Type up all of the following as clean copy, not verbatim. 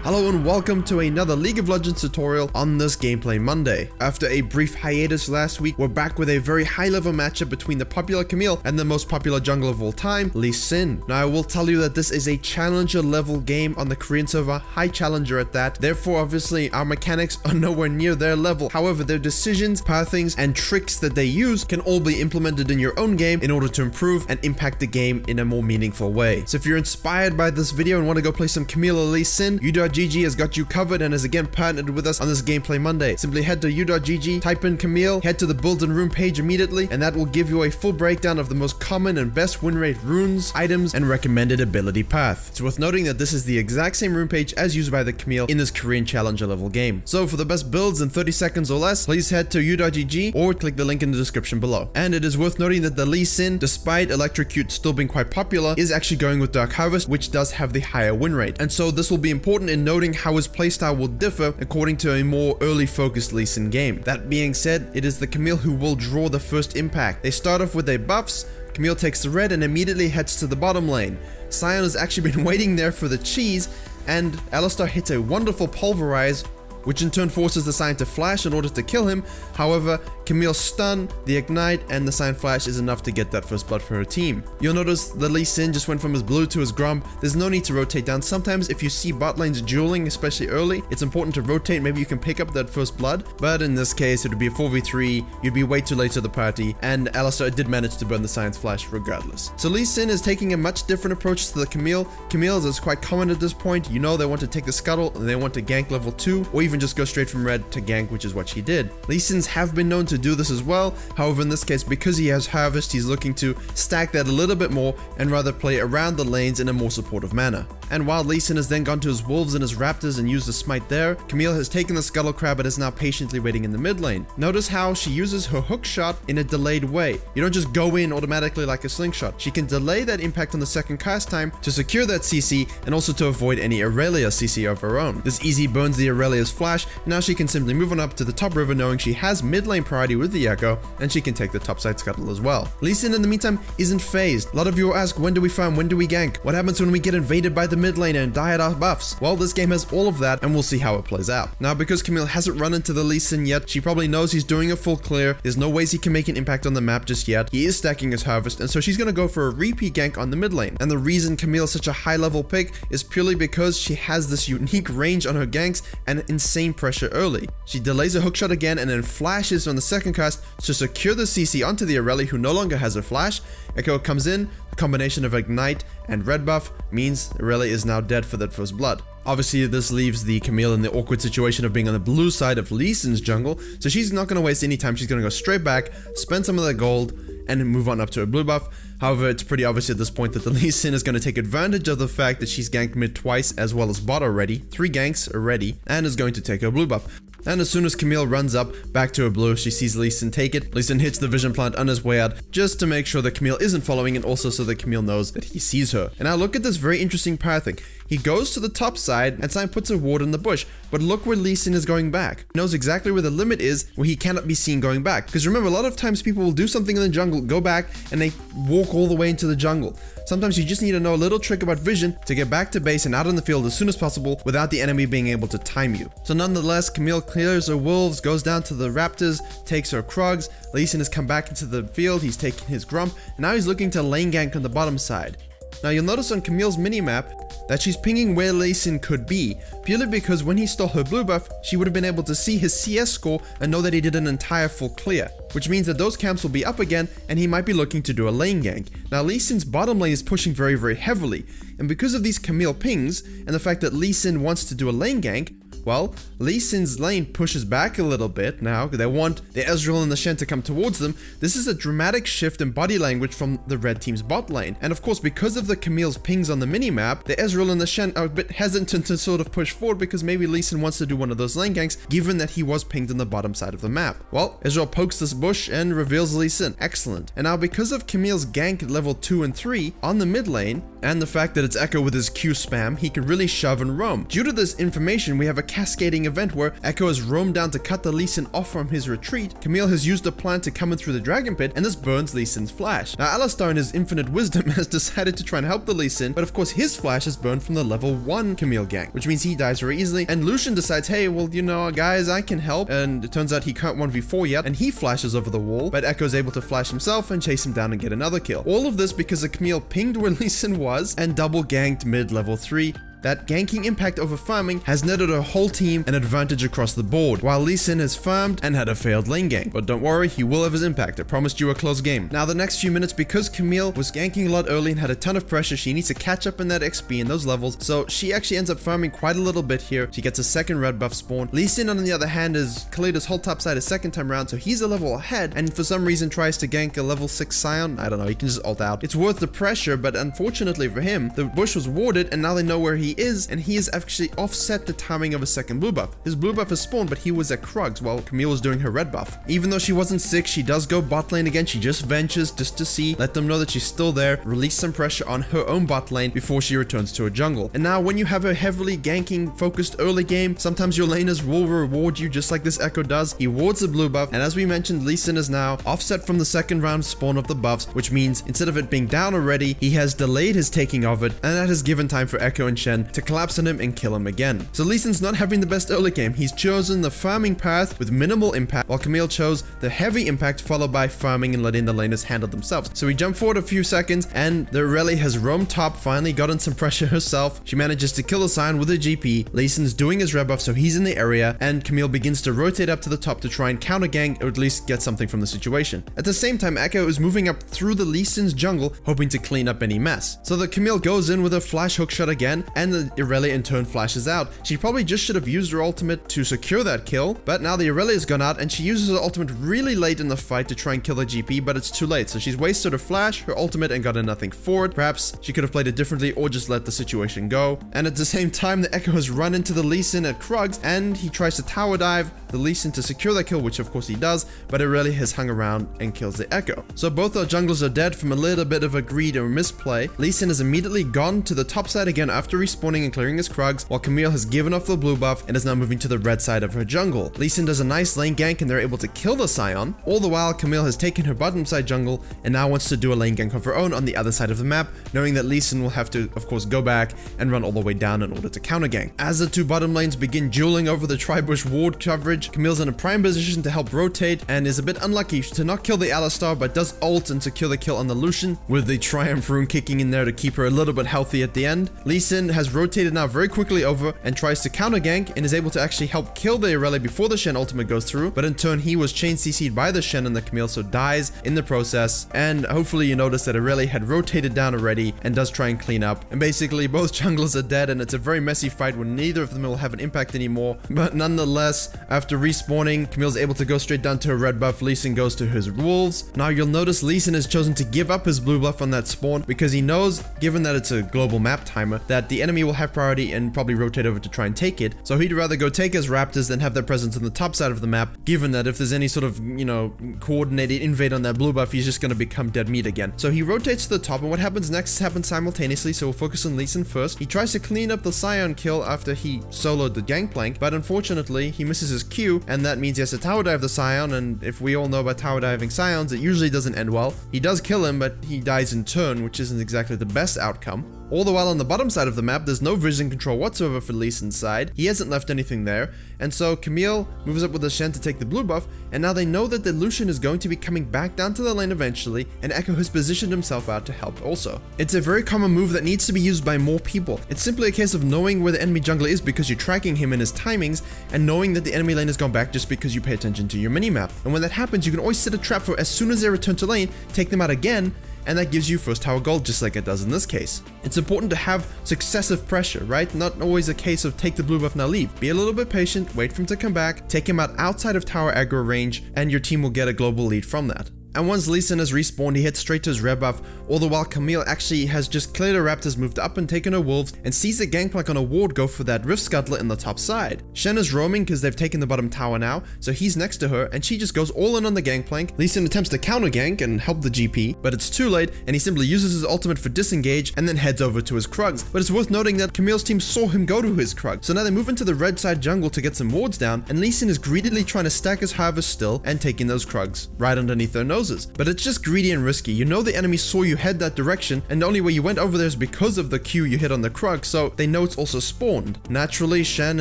Hello and welcome to another League of Legends tutorial on this Gameplay Monday. After a brief hiatus last week, we're back with a very high-level matchup between the popular Camille and the most popular jungler of all time, Lee Sin. Now, I will tell you that this is a challenger-level game on the Korean server, high challenger at that. Therefore, obviously, our mechanics are nowhere near their level. However, their decisions, pathings, and tricks that they use can all be implemented in your own game in order to improve and impact the game in a more meaningful way. So if you're inspired by this video and want to go play some Camille or Lee Sin, u.gg has got you covered and is again partnered with us on this Gameplay Monday. Simply head to u.gg, type in Camille, head to the build and rune page immediately, and that will give you a full breakdown of the most common and best win rate runes, items, and recommended ability path. It's worth noting that this is the exact same rune page as used by the Camille in this Korean challenger level game. So for the best builds in 30 seconds or less, please head to u.gg or click the link in the description below. And it is worth noting that the Lee Sin, despite Electrocute still being quite popular, is actually going with Dark Harvest, which does have the higher win rate. And so this will be important in noting how his playstyle will differ according to a more early focused Lee Sin game. That being said, it is the Camille who will draw the first impact. They start off with their buffs. Camille takes the red and immediately heads to the bottom lane. Sion has actually been waiting there for the cheese, and Alistar hits a wonderful pulverize, which in turn forces the Sion to flash in order to kill him. However, Camille's stun, the ignite, and the Sion flash is enough to get that first blood for her team. You'll notice the Lee Sin just went from his blue to his grump. There's no need to rotate down. Sometimes if you see bot lanes dueling, especially early, it's important to rotate. Maybe you can pick up that first blood, but in this case, it would be a 4v3. You'd be way too late to the party, and Alistar did manage to burn the Sion's flash regardless. So Lee Sin is taking a much different approach to the Camille. Camille is quite common at this point. You know they want to take the scuttle, and they want to gank level 2, or even just go straight from red to gank, which is what she did. Lee Sins have been known to do this as well. However, in this case, because he has Harvest, he's looking to stack that a little bit more and rather play around the lanes in a more supportive manner. And while Lee Sin has then gone to his wolves and his raptors and used the smite there, Camille has taken the scuttle crab but is now patiently waiting in the mid lane. Notice how she uses her hook shot in a delayed way. You don't just go in automatically like a slingshot. She can delay that impact on the second cast time to secure that CC and also to avoid any Aurelia CC of her own. This easy burns the Aurelia's flash, and now she can simply move on up to the top river knowing she has mid lane priority with the Echo, and she can take the top side scuttle as well. Lee Sin in the meantime isn't phased. A lot of you will ask, when do we farm, when do we gank? What happens when we get invaded by the mid lane and die at our buffs? Well, this game has all of that, and we'll see how it plays out. Now, because Camille hasn't run into the Lee Sin yet, she probably knows he's doing a full clear. There's no ways he can make an impact on the map just yet. He is stacking his Harvest, and so she's gonna go for a repeat gank on the mid lane. And the reason Camille is such a high level pick is purely because she has this unique range on her ganks and insane pressure early. She delays a hookshot again and then flashes on the second cast to secure the CC onto the Aurelia, who no longer has her flash. Echo comes in. The combination of ignite and red buff means Aurelia is now dead for that first blood. Obviously, this leaves the Camille in the awkward situation of being on the blue side of Lee Sin's jungle, so she's not going to waste any time. She's going to go straight back, spend some of that gold, and move on up to a blue buff. However, it's pretty obvious at this point that the Lee Sin is going to take advantage of the fact that she's ganked mid twice as well as bot already, 3 ganks already, and is going to take her blue buff. And as soon as Camille runs up back to her blue, she sees Lee Sin take it. Lee Sin hits the vision plant on his way out just to make sure that Camille isn't following, and also so that Camille knows that he sees her. And now look at this very interesting pathing. He goes to the top side and Sion puts a ward in the bush, but look where Lee Sin is going back. He knows exactly where the limit is where he cannot be seen going back. Because remember, a lot of times people will do something in the jungle, go back, and they walk all the way into the jungle. Sometimes you just need to know a little trick about vision to get back to base and out in the field as soon as possible without the enemy being able to time you. So nonetheless, Camille clears her wolves, goes down to the raptors, takes her Krugs. Lee Sin has come back into the field, he's taking his grump, and now he's looking to lane gank on the bottom side. Now you'll notice on Camille's minimap that she's pinging where Lee Sin could be, purely because when he stole her blue buff, she would have been able to see his CS score and know that he did an entire full clear, which means that those camps will be up again and he might be looking to do a lane gank. Now Lee Sin's bottom lane is pushing very, very heavily, and because of these Camille pings and the fact that Lee Sin wants to do a lane gank, well, Lee Sin's lane pushes back a little bit now. They want the Ezreal and the Shen to come towards them. This is a dramatic shift in body language from the red team's bot lane. And of course, because of the Camille's pings on the minimap, the Ezreal and the Shen are a bit hesitant to sort of push forward because maybe Lee Sin wants to do one of those lane ganks, given that he was pinged on the bottom side of the map. Well, Ezreal pokes this bush and reveals Lee Sin. Excellent. And now because of Camille's gank at level 2 and 3 on the mid lane, and the fact that it's Echo with his Q spam, he can really shove and roam. Due to this information, we have a cascading event where Echo has roamed down to cut the Lee Sin off from his retreat. Camille has used a plan to come in through the Dragon Pit, and this burns Lee Sin's flash. Now Alistar in his infinite wisdom has decided to try and help the Lee Sin, but of course his flash is burned from the level 1 Camille gank, which means he dies very easily, and Lucian decides, hey, well, you know, guys, I can help, and it turns out he can't 1v4 yet, and he flashes over the wall, but Echo is able to flash himself and chase him down and get another kill. All of this because the Camille pinged where Lee Sin was and double ganked mid level 3. That ganking impact over farming has netted her whole team an advantage across the board, while Lee Sin has farmed and had a failed lane gank. But don't worry, he will have his impact. I promised you a close game. Now the next few minutes, because Camille was ganking a lot early and had a ton of pressure, she needs to catch up in that XP in those levels, so she actually ends up farming quite a little bit here. She gets a second red buff spawn. Lee Sin, on the other hand, has cleared his whole top side a second time around, so he's a level ahead, and for some reason tries to gank a level 6 Scion. I don't know, he can just ult out. It's worth the pressure, but unfortunately for him, the bush was warded, and now they know where he is, and he is actually offset the timing of a second blue buff. His blue buff is spawned, but he was at Krugs while Camille was doing her red buff. Even though she wasn't sick, she does go bot lane again. She just ventures just to see, let them know that she's still there, release some pressure on her own bot lane before she returns to her jungle. And now when you have a heavily ganking focused early game, sometimes your laners will reward you just like this Echo does. He wards the blue buff, and as we mentioned, Lee Sin is now offset from the second round spawn of the buffs, which means instead of it being down already, he has delayed his taking of it, and that has given time for Echo and Shen to collapse on him and kill him again. So Lee Sin's not having the best early game. He's chosen the farming path with minimal impact, while Camille chose the heavy impact followed by farming and letting the laners handle themselves. So we jump forward a few seconds, and the Irelia has roamed top, finally gotten some pressure herself. She manages to kill the Scion with a GP. Lee Sin's doing his red buff, so he's in the area, and Camille begins to rotate up to the top to try and counter gank, or at least get something from the situation. At the same time, Echo is moving up through the Lee Sin's jungle, hoping to clean up any mess. So the Camille goes in with a flash hook shot again, and the Irelia in turn flashes out. She probably just should have used her ultimate to secure that kill, but now the Irelia has gone out, and she uses her ultimate really late in the fight to try and kill the GP, but it's too late. So she's wasted her flash, her ultimate, and gotten nothing for it. Perhaps she could have played it differently or just let the situation go. And at the same time, the Echo has run into the Lee Sin at Krugs, and he tries to tower dive the Lee Sin to secure that kill, which of course he does, but Irelia has hung around and kills the Echo. So both our junglers are dead from a little bit of a greed or misplay. Lee Sin has immediately gone to the top side again after respawning and clearing his Krugs, while Camille has given off the blue buff and is now moving to the red side of her jungle. Lee Sin does a nice lane gank, and they're able to kill the Scion. All the while, Camille has taken her bottom side jungle and now wants to do a lane gank of her own on the other side of the map, knowing that Lee Sin will have to, of course, go back and run all the way down in order to counter gank. As the two bottom lanes begin dueling over the tri-bush ward coverage, Camille's in a prime position to help rotate and is a bit unlucky to not kill the Alistar, but does ult and secure the kill on the Lucian, with the Triumph rune kicking in there to keep her a little bit healthy at the end. Lee Sin has rotated now very quickly over and tries to counter gank and is able to actually help kill the Irelia before the Shen ultimate goes through, but in turn he was chain CC'd by the Shen and the Camille, so dies in the process. And hopefully you notice that Irelia had rotated down already and does try and clean up, and basically both junglers are dead, and it's a very messy fight where neither of them will have an impact anymore. But nonetheless, after respawning, Camille's able to go straight down to her red buff. Lee Sin goes to his wolves. Now you'll notice Lee Sin has chosen to give up his blue buff on that spawn because he knows, given that it's a global map timer, that the enemy will have priority and probably rotate over to try and take it. So he'd rather go take his raptors than have their presence on the top side of the map, given that if there's any sort of, you know, coordinated invade on that blue buff, he's just going to become dead meat again. So he rotates to the top, and what happens next happens simultaneously, so we'll focus on Lee Sin first. He tries to clean up the Scion kill after he soloed the gangplank, but unfortunately he misses his Q, and that means he has to tower dive the Scion, and if we all know about tower diving Scions, it usually doesn't end well. He does kill him, but he dies in turn, which isn't exactly the best outcome. All the while on the bottom side of the map, there's no vision control whatsoever for Lee Sin's side. He hasn't left anything there, and so Camille moves up with the Shen to take the blue buff, and now they know that the Lucian is going to be coming back down to the lane eventually, and Echo has positioned himself out to help also. It's a very common move that needs to be used by more people. It's simply a case of knowing where the enemy jungler is because you're tracking him in his timings, and knowing that the enemy lane has gone back just because you pay attention to your minimap. And when that happens, you can always set a trap for as soon as they return to lane, take them out again, and that gives you first tower gold just like it does in this case. It's important to have successive pressure, right? Not always a case of take the blue buff now leave. Be a little bit patient, wait for him to come back, take him out outside of tower aggro range, and your team will get a global lead from that. And once Lee Sin has respawned, he heads straight to his red buff, all the while Camille actually has just cleared her raptors, moved up and taken her wolves, and sees the gangplank on a ward go for that rift scuttler in the top side. Shen is roaming because they've taken the bottom tower now, so he's next to her, and she just goes all in on the gangplank. Lee Sin attempts to counter gank and help the GP, but it's too late, and he simply uses his ultimate for disengage and then heads over to his Krugs. But it's worth noting that Camille's team saw him go to his Krug, so now they move into the red side jungle to get some wards down, and Lee Sin is greedily trying to stack his harvest still and taking those Krugs right underneath their noses. But it's just greedy and risky. You know the enemy saw you head that direction, and the only way you went over there is because of the Q you hit on the Krug, so they know it's also spawned. Naturally, Shen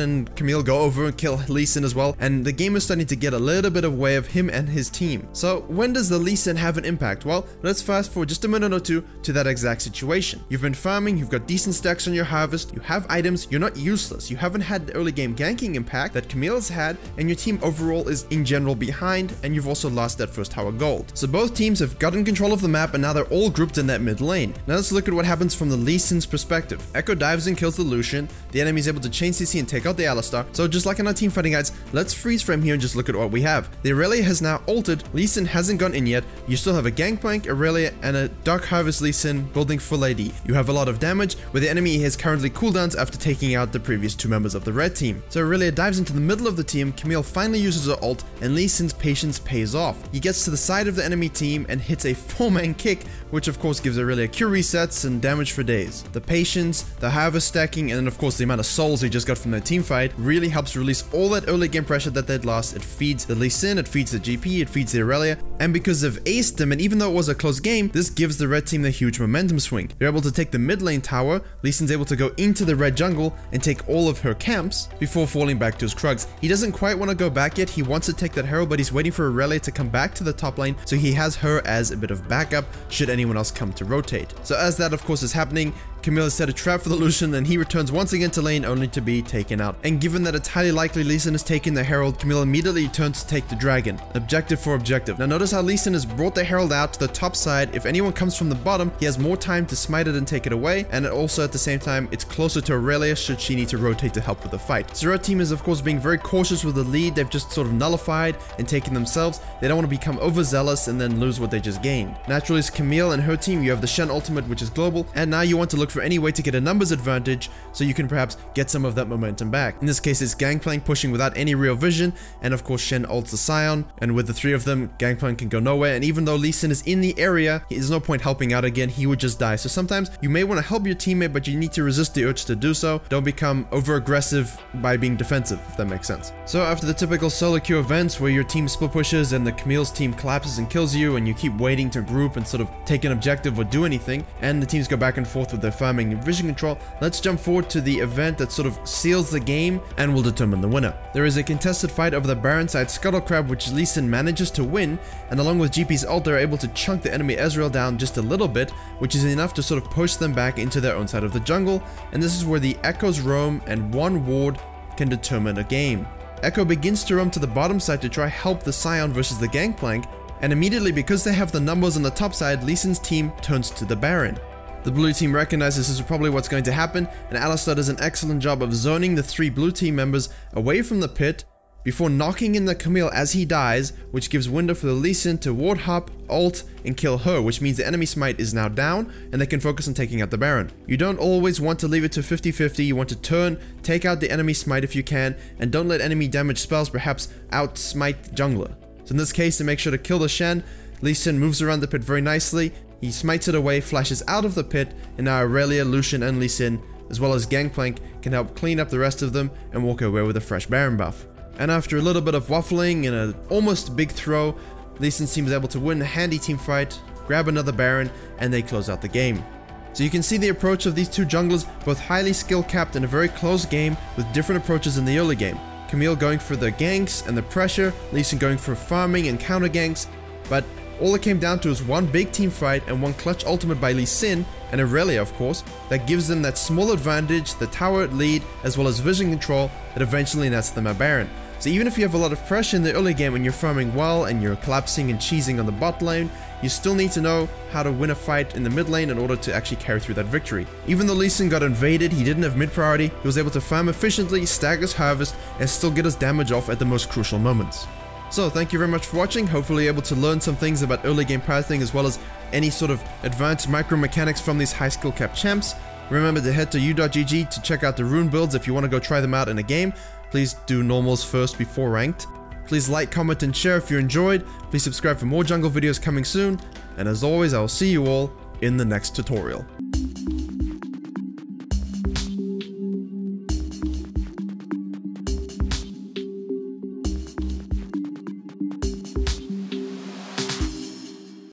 and Camille go over and kill Lee Sin as well, and the game is starting to get a little bit of way of him and his team. So when does the Lee Sin have an impact? Well, let's fast forward just a minute or two to that exact situation. You've been farming, you've got decent stacks on your harvest, you have items, you're not useless, you haven't had the early game ganking impact that Camille has had, and your team overall is in general behind, and you've also lost that first tower gold. So both teams have gotten control of the map, and now they're all grouped in that mid lane. Now let's look at what happens from the Lee Sin's perspective. Echo dives and kills the Lucian, the enemy is able to chain CC and take out the Alistar. So just like in our team fighting guides, let's freeze frame here and just look at what we have. The Aurelia has now altered, Lee Sin hasn't gone in yet, you still have a Gangplank, Aurelia, and a Dark Harvest Lee Sin building full AD. You have a lot of damage, where the enemy has currently cooldowns after taking out the previous two members of the red team. So Aurelia dives into the middle of the team, Camille finally uses her ult, and Lee Sin's patience pays off. He gets to the side of the enemy team and hits a 4-man kick, which of course gives Aurelia Q resets and damage for days. The patience, the harvest stacking, and then of course the amount of souls he just got from their team fight really helps release all that early game pressure that they'd lost. It feeds the Lee Sin, it feeds the GP, it feeds the Aurelia, and because they've aced them, and even though it was a close game, this gives the red team the huge momentum swing. They're able to take the mid lane tower, Lee Sin's able to go into the red jungle and take all of her camps before falling back to his Krugs. He doesn't quite want to go back yet, he wants to take that Herald, but he's waiting for Aurelia to come back to the top lane, so he has her as a bit of backup should anyone else come to rotate. So as that of course is happening, Camille has set a trap for the Lucian, and he returns once again to lane only to be taken out. And given that it's highly likely Lee Sin has taken the Herald, Camille immediately turns to take the dragon. Objective for objective. Now notice how Lee Sin has brought the Herald out to the top side. If anyone comes from the bottom, he has more time to smite it and take it away, and also at the same time it's closer to Aurelia should she need to rotate to help with the fight. So our team is of course being very cautious with the lead they've just sort of nullified and taken themselves. They don't want to become overzealous and then lose what they just gained. Naturally, as Camille and her team, you have the Shen ultimate, which is global, and now you want to look for any way to get a numbers advantage so you can perhaps get some of that momentum back. In this case, it's Gangplank pushing without any real vision, and of course Shen ults the Scion, and with the three of them, Gangplank can go nowhere, and even though Lee Sin is in the area, there's no point helping out again, he would just die. So sometimes you may want to help your teammate, but you need to resist the urge to do so. Don't become over aggressive by being defensive, if that makes sense. So after the typical solo queue events where your team split pushes and the Camille's team collapses and kills you, and you keep waiting to group and sort of take an objective or do anything, and the teams go back and forth with their farming and vision control, let's jump forward to the event that sort of seals the game and will determine the winner. There is a contested fight over the Baron side Scuttle Crab, which Lee Sin manages to win, and along with GP's ult, they're able to chunk the enemy Ezreal down just a little bit, which is enough to sort of push them back into their own side of the jungle, and this is where the Echoes roam, and one ward can determine a game. Echo begins to roam to the bottom side to try help the Scion versus the Gangplank, and immediately because they have the numbers on the top side, Lee Sin's team turns to the Baron. The blue team recognizes this is probably what's going to happen, and Alistar does an excellent job of zoning the three blue team members away from the pit before knocking in the Camille as he dies, which gives window for the Lee Sin to ward hop, ult, and kill her, which means the enemy smite is now down and they can focus on taking out the Baron. You don't always want to leave it to 50-50, you want to turn, take out the enemy smite if you can, and don't let enemy damage spells perhaps out smite the jungler. So in this case, to make sure to kill the Shen, Lee Sin moves around the pit very nicely, he smites it away, flashes out of the pit, and now Aurelia, Lucian, and Lee Sin, as well as Gangplank, can help clean up the rest of them and walk away with a fresh Baron buff. And after a little bit of waffling and an almost big throw, Lee Sin's team is able to win a handy team fight, grab another Baron, and they close out the game. So you can see the approach of these two junglers, both highly skill capped in a very close game with different approaches in the early game. Camille going for the ganks and the pressure, Lee Sin going for farming and counter ganks, but all it came down to is one big team fight and one clutch ultimate by Lee Sin, and Aurelia of course, that gives them that small advantage, the tower lead, as well as vision control that eventually nets them a Baron. So even if you have a lot of pressure in the early game and you're farming well and you're collapsing and cheesing on the bot lane, you still need to know how to win a fight in the mid lane in order to actually carry through that victory. Even though Lee Sin got invaded, he didn't have mid priority, he was able to farm efficiently, stagger his harvest, and still get his damage off at the most crucial moments. So thank you very much for watching. Hopefully you're able to learn some things about early game pathing as well as any sort of advanced micro mechanics from these high skill cap champs. Remember to head to u.gg to check out the rune builds if you want to go try them out in a game. Please do normals first before ranked. Please like, comment, and share if you enjoyed. Please subscribe for more jungle videos coming soon. And as always, I will see you all in the next tutorial.